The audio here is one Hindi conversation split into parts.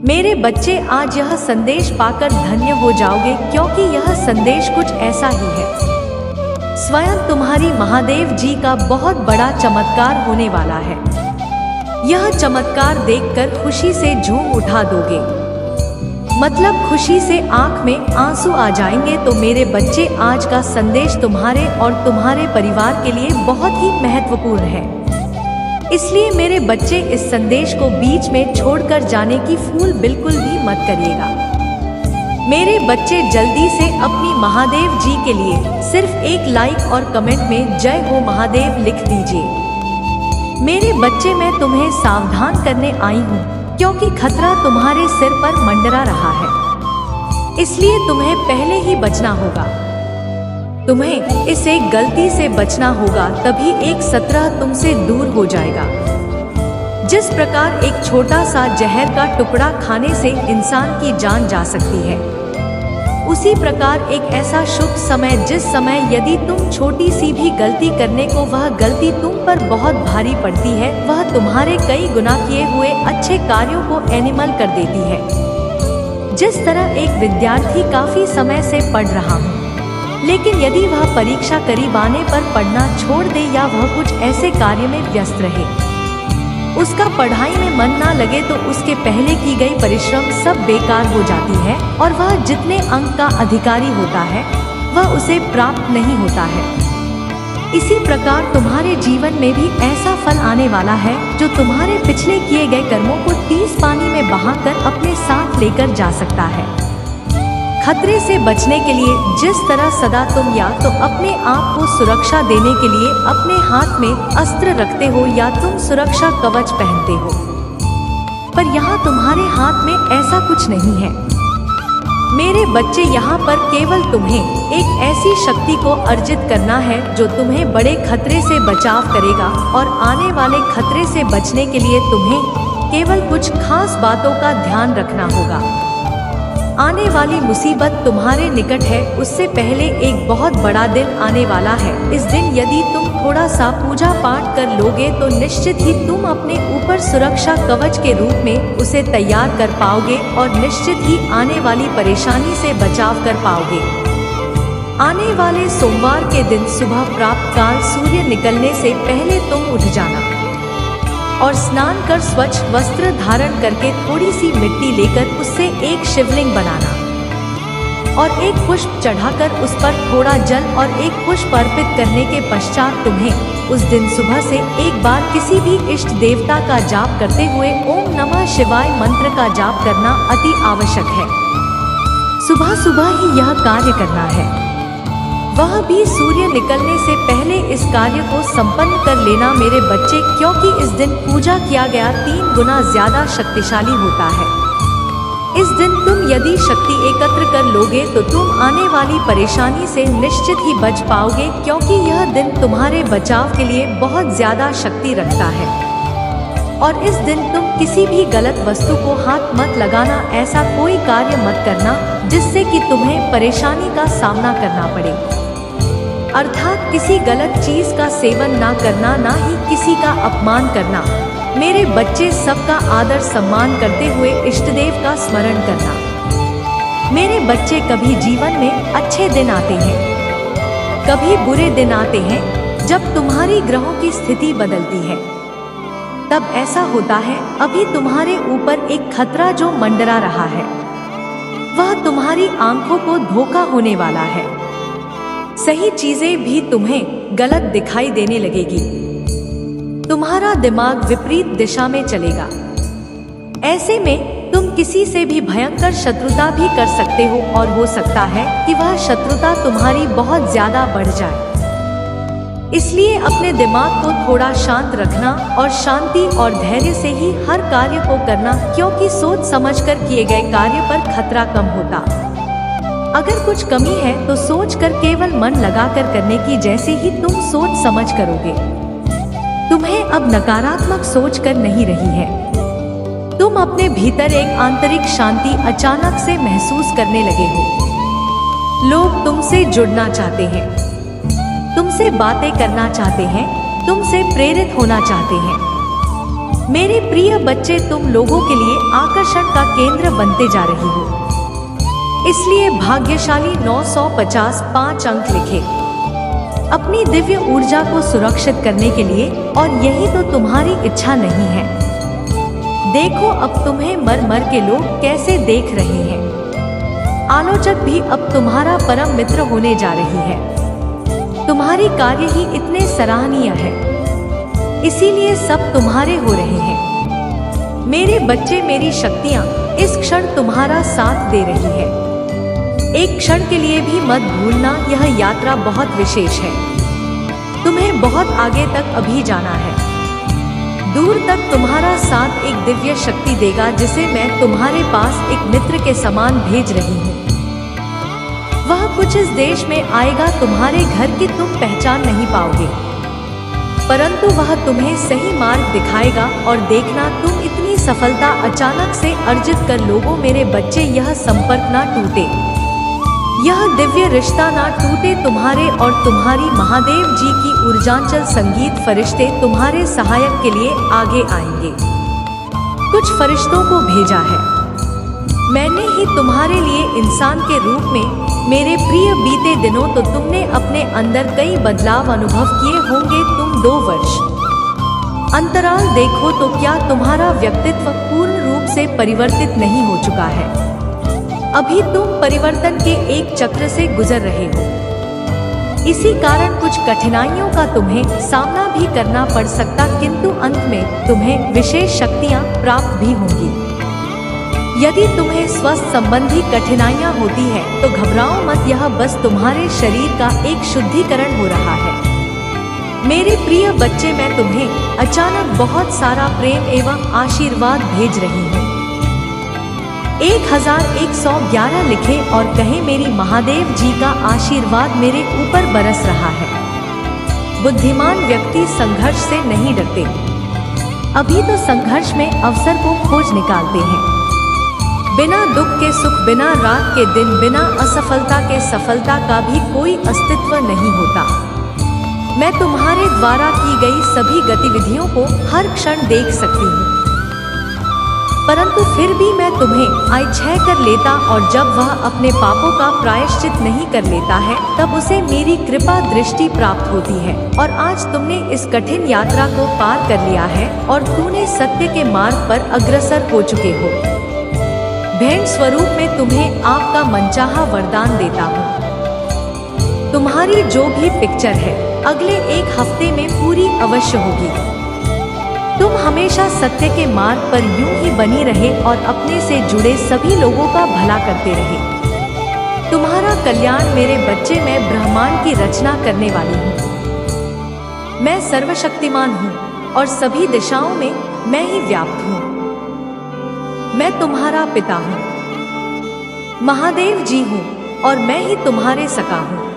मेरे बच्चे, आज यह संदेश पाकर धन्य हो जाओगे, क्योंकि यह संदेश कुछ ऐसा ही है। स्वयं तुम्हारी महादेव जी का बहुत बड़ा चमत्कार होने वाला है। यह चमत्कार देखकर खुशी से झूम उठा दोगे, मतलब खुशी से आंख में आंसू आ जाएंगे। तो मेरे बच्चे, आज का संदेश तुम्हारे और तुम्हारे परिवार के लिए बहुत ही महत्वपूर्ण है। इसलिए मेरे बच्चे, इस संदेश को बीच में छोड़कर जाने की भूल बिल्कुल भी मत करिएगा। मेरे बच्चे, जल्दी से अपनी महादेव जी के लिए सिर्फ एक लाइक और कमेंट में जय हो महादेव लिख दीजिए। मेरे बच्चे, मैं तुम्हें सावधान करने आई हूँ, क्योंकि खतरा तुम्हारे सिर पर मंडरा रहा है। इसलिए तुम्हें पहले ही बचना होगा। तुम्हें इस एक गलती से बचना होगा, तभी एक खतरा तुमसे दूर हो जाएगा। जिस प्रकार एक छोटा सा जहर का टुकड़ा खाने से इंसान की जान जा सकती है, उसी प्रकार एक ऐसा शुभ समय, जिस समय यदि तुम छोटी सी भी गलती करने को वह गलती तुम पर बहुत भारी पड़ती है, वह तुम्हारे कई गुना किए हुए अच्छे कार्यों को एनिमल कर देती है। जिस तरह एक विद्यार्थी काफी समय से पढ़ रहा हो, लेकिन यदि वह परीक्षा करीब आने पर पढ़ना छोड़ दे या वह कुछ ऐसे कार्य में व्यस्त रहे, उसका पढ़ाई में मन ना लगे, तो उसके पहले की गई परिश्रम सब बेकार हो जाती है और वह जितने अंक का अधिकारी होता है वह उसे प्राप्त नहीं होता है। इसी प्रकार तुम्हारे जीवन में भी ऐसा फल आने वाला है, जो तुम्हारे पिछले किए गए कर्मों को 30 पानी में बहाकर अपने साथ लेकर जा सकता है। खतरे से बचने के लिए जिस तरह सदा तुम या तो अपने आप को सुरक्षा देने के लिए अपने हाथ में अस्त्र रखते हो या तुम सुरक्षा कवच पहनते हो, पर यहाँ तुम्हारे हाथ में ऐसा कुछ नहीं है। मेरे बच्चे, यहाँ पर केवल तुम्हें एक ऐसी शक्ति को अर्जित करना है जो तुम्हें बड़े खतरे से बचाव करेगा, और आने वाले खतरे से बचने के लिए तुम्हें केवल कुछ खास बातों का ध्यान रखना होगा। आने वाली मुसीबत तुम्हारे निकट है, उससे पहले एक बहुत बड़ा दिन आने वाला है। इस दिन यदि तुम थोड़ा सा पूजा पाठ कर लोगे, तो निश्चित ही तुम अपने ऊपर सुरक्षा कवच के रूप में उसे तैयार कर पाओगे और निश्चित ही आने वाली परेशानी से बचाव कर पाओगे। आने वाले सोमवार के दिन सुबह प्रातः काल सूर्य निकलने से पहले तुम उठ जाना और स्नान कर स्वच्छ वस्त्र धारण करके थोड़ी सी मिट्टी लेकर उससे एक शिवलिंग बनाना और एक पुष्प चढ़ाकर उस पर थोड़ा जल और एक पुष्प अर्पित करने के पश्चात तुम्हें उस दिन सुबह से एक बार किसी भी इष्ट देवता का जाप करते हुए ओम नमः शिवाय मंत्र का जाप करना अति आवश्यक है। सुबह सुबह ही यह कार्य करना है, वह भी सूर्य निकलने से पहले इस कार्य को संपन्न कर लेना मेरे बच्चे, क्योंकि इस दिन पूजा किया गया 3 गुना ज्यादा शक्तिशाली होता है। इस दिन तुम यदि शक्ति एकत्र कर लोगे तो तुम आने वाली परेशानी से निश्चित ही बच पाओगे, क्योंकि यह दिन तुम्हारे बचाव के लिए बहुत ज्यादा शक्ति रखता है। और इस दिन तुम किसी भी गलत वस्तु को हाथ मत लगाना, ऐसा कोई कार्य मत करना जिससे कि तुम्हें परेशानी का सामना करना पड़े। अर्थात किसी गलत चीज का सेवन ना करना, ना ही किसी का अपमान करना। मेरे बच्चे, सबका आदर सम्मान करते हुए इष्टदेव का स्मरण करना। मेरे बच्चे, कभी जीवन में अच्छे दिन आते हैं, कभी बुरे दिन आते हैं। जब तुम्हारी ग्रहों की स्थिति बदलती है तब ऐसा होता है, अभी तुम्हारे ऊपर एक खतरा जो मंडरा रहा है, वह तुम्हारी आंखों को धोखा होने वाला है। सही चीजें भी तुम्हें गलत दिखाई देने लगेगी। तुम्हारा दिमाग विपरीत दिशा में चलेगा। ऐसे में तुम किसी से भी भयंकर शत्रुता भी कर सकते हो और हो सकता है कि वह शत्रुता तुम्हारी बहुत ज्यादा बढ़ जाए। इसलिए अपने दिमाग को थोड़ा शांत रखना और शांति और धैर्य से ही हर कार्य को करना, क्योंकि सोच समझकर किए गए कार्य पर खतरा कम होता। अगर कुछ कमी है तो सोचकर केवल मन लगाकर करने की, जैसे ही तुम सोच समझ करोगे। तुम्हें अब नकारात्मक सोच कर नहीं रही है। तुम अपने भीतर एक आंतरिक शांति अचानक से महसूस करने लगे हो। लोग तुमसे जुड़ना चाहते हैं, तुमसे बातें करना चाहते हैं, तुमसे प्रेरित होना चाहते हैं। मेरे प्रिय बच्चे, तुम लोगों के लिए आकर्षण का केंद्र बनते जा रही हो। इसलिए भाग्यशाली 950 5 अंक लिखे अपनी दिव्य ऊर्जा को सुरक्षित करने के लिए, और यही तो तुम्हारी इच्छा नहीं है। देखो अब तुम्हें मर मर के लोग कैसे देख रहे हैं। आलोचक भी अब तुम्हारा परम मित्र होने जा रही है। तुम्हारी कार्य ही इतने सराहनीय है, इसीलिए सब तुम्हारे हो रहे हैं। मेरे बच्चे, मेरी शक्तियाँ इस क्षण तुम्हारा साथ दे रही है। एक क्षण के लिए भी मत भूलना, यह यात्रा बहुत विशेष है। तुम्हें बहुत आगे तक अभी जाना है। दूर तक तुम्हारा साथ एक दिव्य शक्ति देगा, जिसे मैं तुम्हारे पास एक मित्र के समान भेज रही हूँ। वह कुछ इस देश में आएगा, तुम्हारे घर की तुम पहचान नहीं पाओगे, परंतु वह तुम्हें सही मार्ग दिखाएगा। और देखना, तुम इतनी सफलता अचानक से अर्जित कर लोगो। मेरे बच्चे, यह संपर्क ना टूटे, यह दिव्य रिश्ता ना टूटे। तुम्हारे और तुम्हारी महादेव जी की ऊर्जांचल संगीत फरिश्ते तुम्हारे सहायक के लिए आगे आएंगे। कुछ फरिश्तों को भेजा है मैंने ही तुम्हारे लिए इंसान के रूप में। मेरे प्रिय, बीते दिनों तो तुमने अपने अंदर कई बदलाव अनुभव किए होंगे। तुम 2 वर्ष अंतराल देखो तो क्या तुम्हारा व्यक्तित्व पूर्ण रूप से परिवर्तित नहीं हो चुका है? अभी तुम परिवर्तन के एक चक्र से गुजर रहे हो। इसी कारण कुछ कठिनाइयों का तुम्हें सामना भी करना पड़ सकता, किंतु अंत में तुम्हें विशेष शक्तियां प्राप्त भी होंगी। यदि तुम्हें स्वास्थ्य संबंधी कठिनाइयां होती है तो घबराओ मत, यह बस तुम्हारे शरीर का एक शुद्धिकरण हो रहा है। मेरे प्रिय बच्चे, मैं तुम्हें अचानक बहुत सारा प्रेम एवं आशीर्वाद भेज रही हूँ। 1111 लिखे और कहे, मेरी महादेव जी का आशीर्वाद मेरे ऊपर बरस रहा है। बुद्धिमान व्यक्ति संघर्ष से नहीं डरते, अभी तो संघर्ष में अवसर को खोज निकालते हैं। बिना दुख के सुख, बिना रात के दिन, बिना असफलता के सफलता का भी कोई अस्तित्व नहीं होता। मैं तुम्हारे द्वारा की गई सभी गतिविधियों को हर क्षण देख सकती हूँ, परंतु फिर भी मैं तुम्हें क्षय कर लेता, और जब वह अपने पापों का प्रायश्चित नहीं कर लेता है तब उसे मेरी कृपा दृष्टि प्राप्त होती है। और आज तुमने इस कठिन यात्रा को पार कर लिया है और तूने सत्य के मार्ग पर अग्रसर हो चुके हो। भेंट स्वरूप में तुम्हें आपका मनचाहा वरदान देता हूँ। तुम्हारी जो भी पिक्चर है अगले 1 हफ्ते में पूरी अवश्य होगी। तुम हमेशा सत्य के मार्ग पर यूं ही बनी रहे और अपने से जुड़े सभी लोगों का भला करते रहे। तुम्हारा कल्याण मेरे बच्चे, मैं ब्रह्मांड की रचना करने वाली हूँ। मैं सर्वशक्तिमान हूँ और सभी दिशाओं में मैं ही व्याप्त हूँ। मैं तुम्हारा पिता हूँ, महादेव जी हूँ, और मैं ही तुम्हारे सखा हूँ।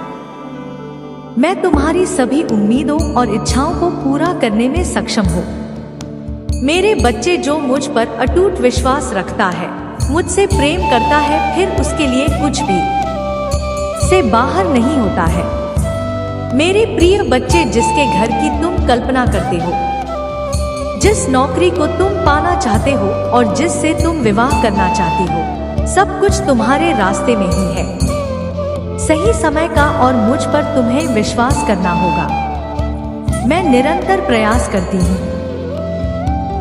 मैं तुम्हारी सभी उम्मीदों और इच्छाओं को पूरा करने में सक्षम हूँ। मेरे बच्चे, जो मुझ पर अटूट विश्वास रखता है, मुझसे प्रेम करता है, फिर उसके लिए कुछ भी से बाहर नहीं होता है। मेरे प्रिय बच्चे, जिसके घर की तुम कल्पना करते हो, जिस नौकरी को तुम पाना चाहते हो और जिससे तुम विवाह करना चाहती हो, सब कुछ तुम्हारे रास्ते में ही है। सही समय का और मुझ पर तुम्हें विश्वास करना होगा। मैं निरंतर प्रयास करती हूँ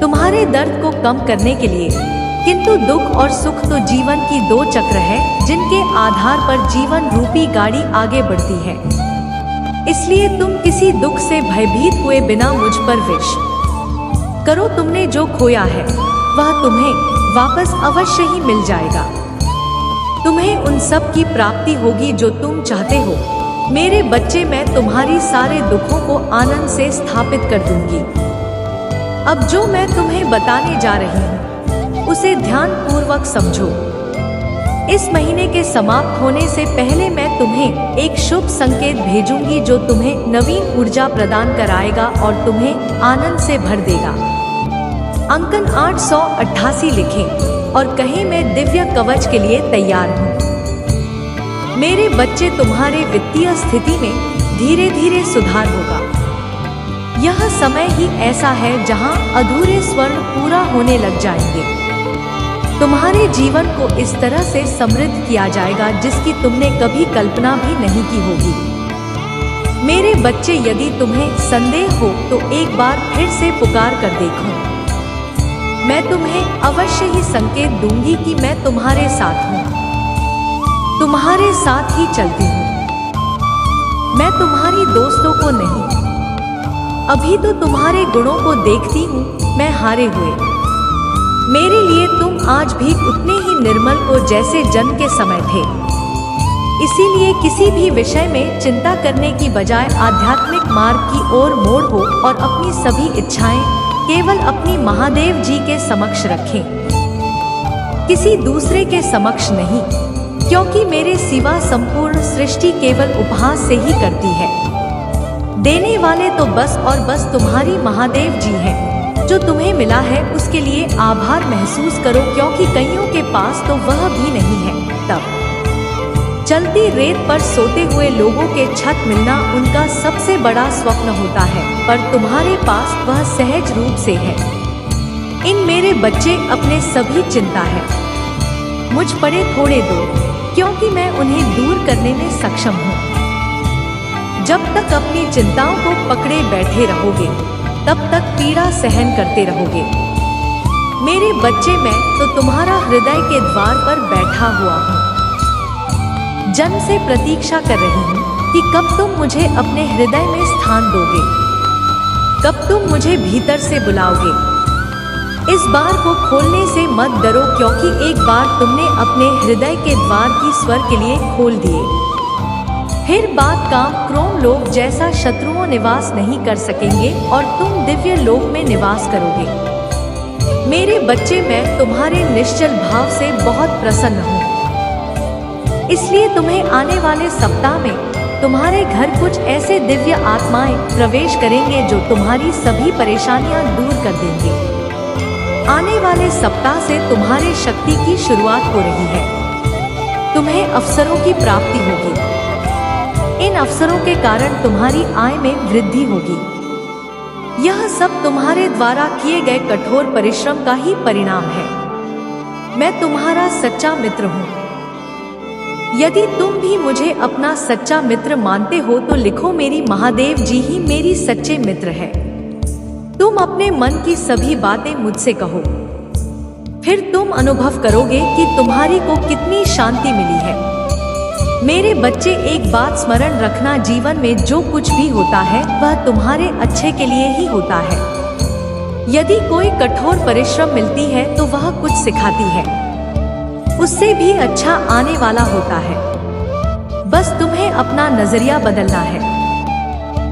तुम्हारे दर्द को कम करने के लिए, किंतु दुख और सुख तो जीवन की 2 चक्र है, जिनके आधार पर जीवन रूपी गाड़ी आगे बढ़ती है। इसलिए तुम किसी दुख से भयभीत हुए बिना मुझ पर विश्वास करो। तुमने जो खोया है वह तुम्हें वापस अवश्य ही मिल जाएगा। तुम्हें उन सब की प्राप्ति होगी जो तुम चाहते हो। मेरे बच्चे, मैं तुम्हारी सारे दुखों को आनंद से स्थापित कर दूंगी। अब जो मैं तुम्हें बताने जा रही हूँ उसे ध्यान पूर्वक समझो। इस महीने के समाप्त होने से पहले मैं तुम्हें एक शुभ संकेत भेजूंगी जो तुम्हें नवीन ऊर्जा प्रदान कराएगा और तुम्हें आनंद से भर देगा। अंकन 888 लिखें और कहें, मैं दिव्य कवच के लिए तैयार हूँ। मेरे बच्चे, तुम्हारे वित्तीय स्थिति में धीरे धीरे सुधार होगा। यह समय ही ऐसा है जहां अधूरे स्वर्ण पूरा होने लग जाएंगे। तुम्हारे जीवन को इस तरह से समृद्ध किया जाएगा जिसकी तुमने कभी कल्पना भी नहीं की होगी। मेरे बच्चे, यदि तुम्हें संदेह हो तो एक बार फिर से पुकार कर देखो। मैं तुम्हें अवश्य ही संकेत दूंगी कि मैं तुम्हारे साथ हूँ, तुम्हारे साथ ही चलती हूँ। मैं तुम्हारी दोस्तों को नहीं, अभी तो तुम्हारे गुणों को देखती हूँ मैं हारे हुए। मेरे लिए तुम आज भी उतने ही निर्मल हो जैसे जन्म के समय थे। इसीलिए किसी भी विषय में चिंता करने की बजाय आध्यात्मिक मार्ग की ओर मोड़ हो और अपनी सभी इच्छाएं केवल अपनी महादेव जी के समक्ष रखें, किसी दूसरे के समक्ष नहीं, क्योंकि मेरे सिवा संपूर्ण सृष्टि केवल उपहास से ही करती है। देने वाले तो बस और बस तुम्हारी महादेव जी हैं। जो तुम्हें मिला है उसके लिए आभार महसूस करो, क्योंकि कईयों के पास तो वह भी नहीं है। तब चलती रेत पर सोते हुए लोगों के छत मिलना उनका सबसे बड़ा स्वप्न होता है, पर तुम्हारे पास वह सहज रूप से है। इन मेरे बच्चे अपने सभी चिंता है मुझ पड़े थोड़े दो, क्योंकि मैं उन्हें दूर करने में सक्षम हूँ। जब तक अपनी चिंताओं को पकड़े बैठे रहोगे तब तक पीड़ा सहन करते रहोगे। मेरे बच्चे, मैं तो तुम्हारा हृदय के द्वार पर बैठा हुआ हूँ। जन्म से प्रतीक्षा कर रही हूँ कि कब तुम मुझे अपने हृदय में स्थान दोगे, कब तुम मुझे भीतर से बुलाओगे। इस बार को खोलने से मत डरो, क्योंकि एक बार तुमने अपने हृदय के द्वार की स्वर के लिए खोल दिए, फिर बात काम क्रोम लोक जैसा शत्रुओं निवास नहीं कर सकेंगे और तुम दिव्य लोक में निवास करोगे। मेरे बच्चे, मैं तुम्हारे निश्चल भाव से बहुत प्रसन्न हूँ। इसलिए तुम्हें आने वाले सप्ताह में तुम्हारे घर कुछ ऐसे दिव्य आत्माएं प्रवेश करेंगे जो तुम्हारी सभी परेशानियां दूर कर देंगे। आने वाले सप्ताह से तुम्हारे शक्ति की शुरुआत हो रही है। तुम्हें अवसरों की प्राप्ति होगी। इन अवसरों के कारण तुम्हारी आय में वृद्धि होगी। यह सब तुम्हारे द्वारा किए गए कठोर परिश्रम का ही परिणाम है। मैं तुम्हारा सच्चा मित्र हूँ। यदि तुम भी मुझे अपना सच्चा मित्र मानते हो तो लिखो, मेरी महादेव जी ही मेरी सच्चे मित्र है। तुम अपने मन की सभी बातें मुझसे कहो, फिर तुम अनुभव करोगे कि तुम्हारी को कितनी शांति मिली है। मेरे बच्चे, एक बात स्मरण रखना, जीवन में जो कुछ भी होता है वह तुम्हारे अच्छे के लिए ही होता है। यदि कोई कठोर परिश्रम मिलती है तो वह कुछ सिखाती है, उससे भी अच्छा आने वाला होता है। बस तुम्हें अपना नजरिया बदलना है।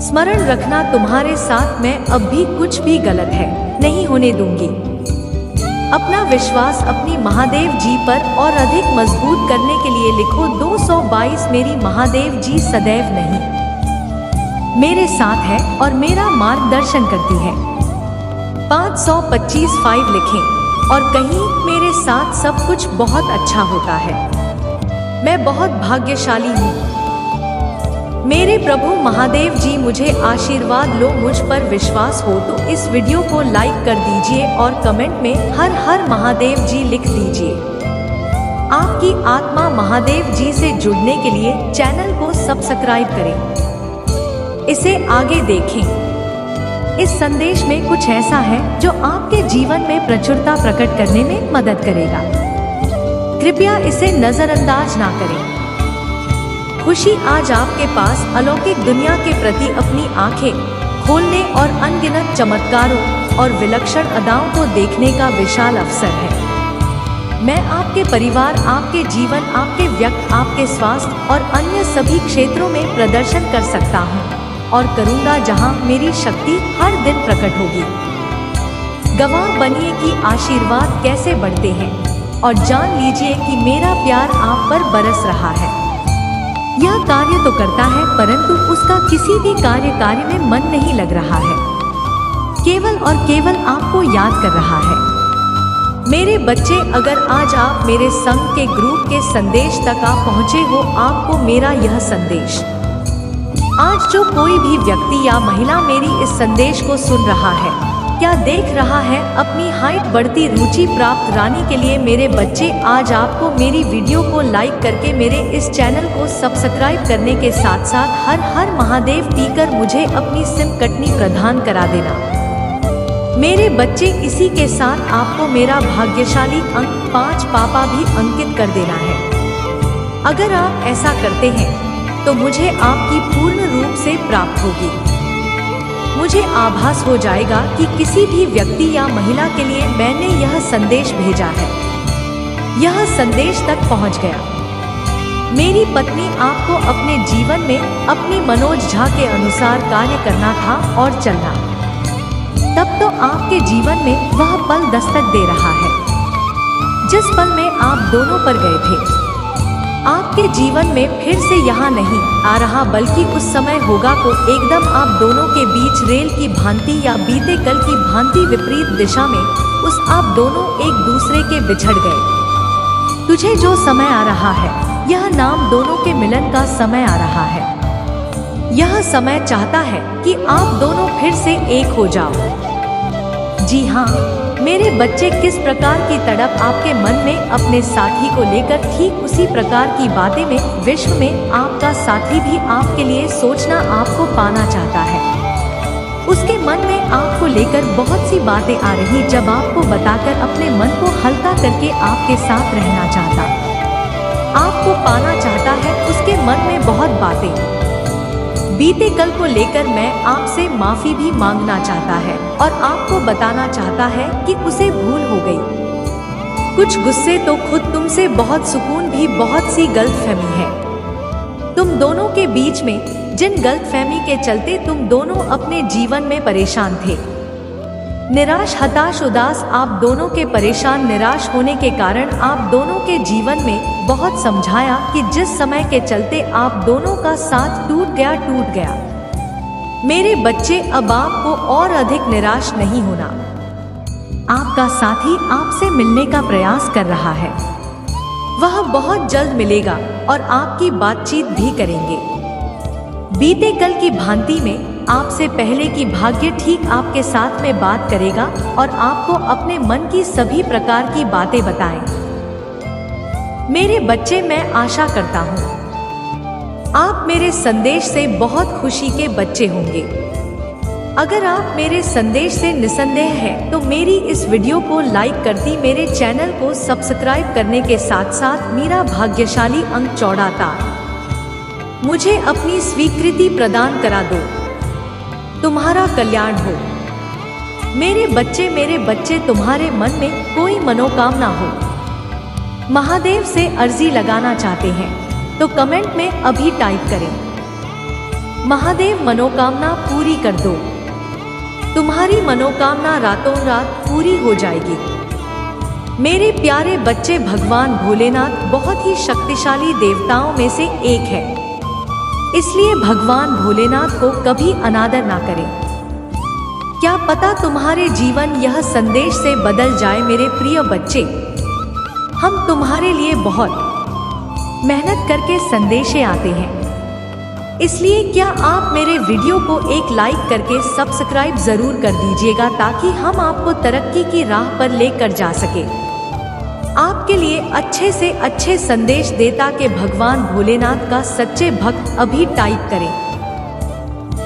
स्मरण रखना, तुम्हारे साथ मैं अब भी कुछ भी गलत है नहीं होने दूंगी। अपना विश्वास अपनी महादेव जी पर और अधिक मजबूत करने के लिए लिखो 222, मेरी महादेव जी सदैव नहीं मेरे साथ है और मेरा मार्गदर्शन करती है। 525 5 लिखें और कहीं, मेरे साथ सब कुछ बहुत अच्छा होता है। मैं बहुत भाग्यशाली हूँ। मेरे प्रभु महादेव जी मुझे आशीर्वाद लो। मुझ पर विश्वास हो तो इस वीडियो को लाइक कर दीजिए और कमेंट में हर हर महादेव जी लिख दीजिए। आपकी आत्मा महादेव जी से जुड़ने के लिए चैनल को सब्सक्राइब करें, इसे आगे देखें। इस संदेश में कुछ ऐसा है जो आपके जीवन में प्रचुरता प्रकट करने में मदद करेगा। कृपया इसे नजरअंदाज ना करें। खुशी आज आपके पास अलौकिक दुनिया के प्रति अपनी आंखें खोलने और अनगिनत चमत्कारों और विलक्षण अदाओं को देखने का विशाल अवसर है। मैं आपके परिवार, आपके जीवन, आपके व्यक्ति, आपके स्वास्थ्य और अन्य सभी क्षेत्रों में प्रदर्शन कर सकता हूँ और करूँगा जहाँ मेरी शक्ति हर दिन प्रकट होगी। गवाह बनिए कि आशीर्वाद कैसे बढ़ते हैं और जान लीजिए कि मेरा प्यार आप पर बरस रहा है। यह कार्य तो करता है परंतु उसका किसी भी कार्य में मन नहीं लग रहा है, केवल और केवल आपको याद कर रहा है। मेरे बच्चे, अगर आज आप मेरे संग के ग्रुप के संदेश तक आप पहुँचे हो, आपको मेरा यह संदेश आज जो कोई भी व्यक्ति या महिला मेरी इस संदेश को सुन रहा है, क्या देख रहा है, अपनी हाइट बढ़ती रुचि प्राप्त रानी के लिए मेरे बच्चे, आज आपको मेरी वीडियो को लाइक करके मेरे इस चैनल को सब्सक्राइब करने के साथ साथ हर हर महादेव पीकर मुझे अपनी सिम कटनी प्रदान करा देना। मेरे बच्चे, इसी के साथ आपको मेरा भाग्यशाली अंक 5 पापा भी अंकित कर देना है। अगर आप ऐसा करते हैं तो मुझे आपकी पूर्ण रूप से प्राप्त होगी। मुझे आभास हो जाएगा कि किसी भी व्यक्ति या महिला के लिए मैंने यह संदेश भेजा है, यह संदेश तक पहुंच गया। मेरी पत्नी आपको अपने जीवन में अपनी मनोज झा के अनुसार कार्य करना था और चलना। तब तो आपके जीवन में वह पल दस्तक दे रहा है जिस पल में आप दोनों पर गए थे। आपके जीवन में फिर से यहाँ नहीं आ रहा, बल्कि उस समय होगा को एकदम आप दोनों के बीच रेल की भांति या बीते कल की भांति विपरीत दिशा में उस आप दोनों एक दूसरे के बिछड़ गए। तुझे जो समय आ रहा है, यह नाम दोनों के मिलन का समय आ रहा है। यह समय चाहता है कि आप दोनों फिर से एक हो जाओ। जी हाँ मेरे बच्चे, किस प्रकार की तड़प आपके मन में अपने साथी को लेकर, ठीक उसी प्रकार की बातें में विश्व में आपका साथी भी आपके लिए सोचना, आपको पाना चाहता है। उसके मन में आपको लेकर बहुत सी बातें आ रही, जब आपको बताकर अपने मन को हल्का करके आपके साथ रहना चाहता, आपको पाना चाहता है। उसके मन में बहुत बातें बीते कल को लेकर मैं आपसे माफी भी मांगना चाहता है और आपको बताना चाहता है कि उसे भूल हो गई। कुछ गुस्से तो खुद तुमसे, बहुत सुकून भी, बहुत सी गलतफहमी है तुम दोनों के बीच में, जिन गलतफहमी के चलते तुम दोनों अपने जीवन में परेशान थे, निराश, हताश, उदास। आप दोनों के परेशान, निराश होने के कारण आप दोनों के जीवन में बहुत समझाया कि जिस समय के चलते आप दोनों का साथ टूट गया। मेरे बच्चे, अब आपको और अधिक निराश नहीं होना। आपका साथी आपसे मिलने का प्रयास कर रहा है, वह बहुत जल्द मिलेगा और आपकी बातचीत भी करेंगे। बीते कल की भांति में आपसे पहले की भाग्य ठीक आपके साथ में बात करेगा और आपको अपने मन की सभी प्रकार की बातें बताएं। मेरे बच्चे, मैं आशा करता हूँ आप मेरे संदेश से बहुत खुशी के बच्चे होंगे। अगर आप मेरे संदेश से निसंदेह हैं तो मेरी इस वीडियो को लाइक करती, मेरे चैनल को सब्सक्राइब करने के साथ साथ मेरा भाग्यशाली अंक चौड़ाता मुझे अपनी स्वीकृति प्रदान करा दो। तुम्हारा कल्याण हो। मेरे बच्चे, तुम्हारे मन में कोई मनोकामना हो, महादेव से अर्जी लगाना चाहते हैं तो कमेंट में अभी टाइप करें, महादेव मनोकामना पूरी कर दो। तुम्हारी मनोकामना रातों रात पूरी हो जाएगी। मेरे प्यारे बच्चे, भगवान भोलेनाथ बहुत ही शक्तिशाली देवताओं में से एक है, इसलिए भगवान भोलेनाथ को कभी अनादर ना करें। क्या पता तुम्हारे जीवन यह संदेश से बदल जाए। मेरे प्रिय बच्चे, हम तुम्हारे लिए बहुत मेहनत करके संदेशे आते हैं, इसलिए क्या आप मेरे वीडियो को एक लाइक करके सब्सक्राइब जरूर कर दीजिएगा ताकि हम आपको तरक्की की राह पर लेकर जा सके। आपके लिए अच्छे से अच्छे संदेश देता के भगवान भोलेनाथ का सच्चे भक्त अभी टाइप करें,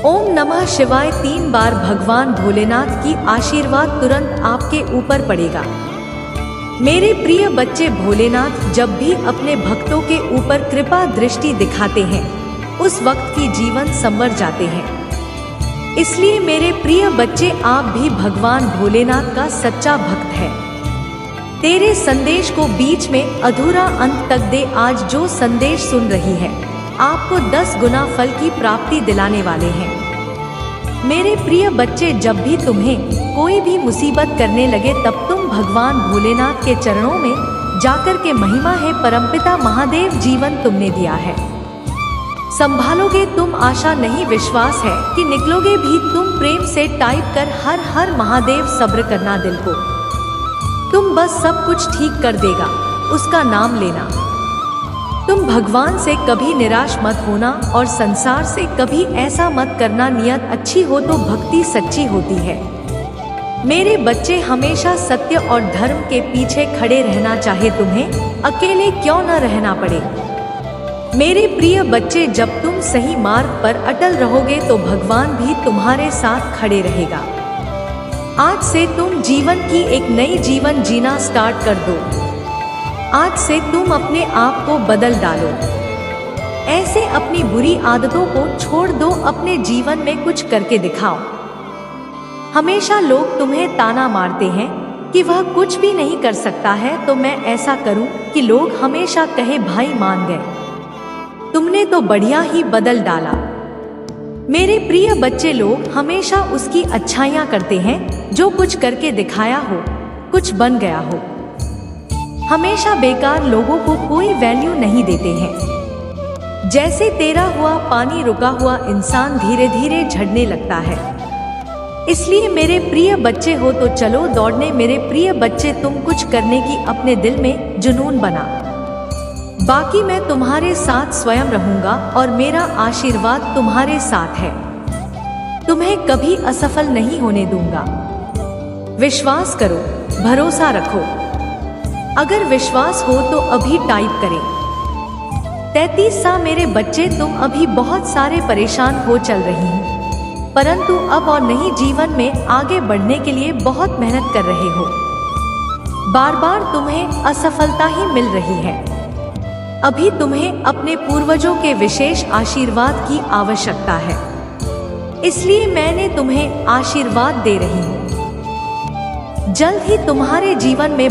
ओम नमः शिवाय 3 बार। भगवान भोलेनाथ की आशीर्वाद तुरंत आपके ऊपर पड़ेगा। मेरे प्रिय बच्चे, भोलेनाथ जब भी अपने भक्तों के ऊपर कृपा दृष्टि दिखाते हैं उस वक्त की जीवन संवर जाते हैं। इसलिए मेरे प्रिय बच्चे, आप भी भगवान भोलेनाथ का सच्चा भक्त है। तेरे संदेश को बीच में अधूरा अंत तक दे। आज जो संदेश सुन रही है आपको 10 गुना फल की प्राप्ति दिलाने वाले हैं। मेरे प्रिय बच्चे, जब भी तुम्हें कोई भी मुसीबत करने लगे तब तुम भगवान भोलेनाथ के चरणों में जाकर के, महिमा है परमपिता महादेव, जीवन तुमने दिया है, संभालोगे तुम, आशा नहीं विश्वास है कि निकलोगे भी तुम। प्रेम से टाइप कर हर हर महादेव। सब्र करना दिल को, तुम बस सब कुछ ठीक कर देगा, उसका नाम लेना। तुम भगवान से कभी निराश मत होना और संसार से कभी ऐसा मत करना, नियत अच्छी हो तो भक्ति सच्ची होती है। मेरे बच्चे, हमेशा सत्य और धर्म के पीछे खड़े रहना, चाहे तुम्हें अकेले क्यों न रहना पड़े। मेरे प्रिय बच्चे, जब तुम सही मार्ग पर अटल रहोगे तो भगवान भी तुम्हारे साथ खड़े रहेगा। आज से तुम जीवन की एक नई जीवन जीना स्टार्ट कर दो। आज से तुम अपने आप को बदल डालो। ऐसे अपनी बुरी आदतों को छोड़ दो, अपने जीवन में कुछ करके दिखाओ। हमेशा लोग तुम्हें ताना मारते हैं कि वह कुछ भी नहीं कर सकता है, तो मैं ऐसा करूं कि लोग हमेशा कहे भाई मान गए, तुमने तो बढ़िया ही बदल डाला। मेरे प्रिय बच्चे, लोग हमेशा उसकी अच्छाइयां करते हैं जो कुछ करके दिखाया हो, कुछ बन गया हो। हमेशा बेकार लोगों को कोई वैल्यू नहीं देते हैं। जैसे तेरा हुआ पानी, रुका हुआ इंसान धीरे धीरे झड़ने लगता है। इसलिए मेरे प्रिय बच्चे हो तो चलो दौड़ने। मेरे प्रिय बच्चे, तुम कुछ करने की अपने दिल में जुनून बना। बाकी मैं तुम्हारे साथ स्वयं रहूंगा और मेरा आशीर्वाद तुम्हारे साथ है। तुम्हें कभी असफल नहीं होने दूंगा। विश्वास करो, भरोसा रखो। अगर विश्वास हो तो अभी टाइप करें 33 सा। मेरे बच्चे, तुम अभी बहुत सारे परेशान हो चल रही हो, परंतु अब और नहीं, जीवन में आगे बढ़ने के लिए बहुत मेहनत कर रहे हो। बार बार तुम्हें असफलता ही मिल रही है। अभी तुम्हें अपने पूर्वजों के विशेष आशीर्वाद की आवश्यकता है, इसलिए मैंने तुम्हें आशीर्वाद दे रही हूँ। जल्द ही तुम्हारे जीवन में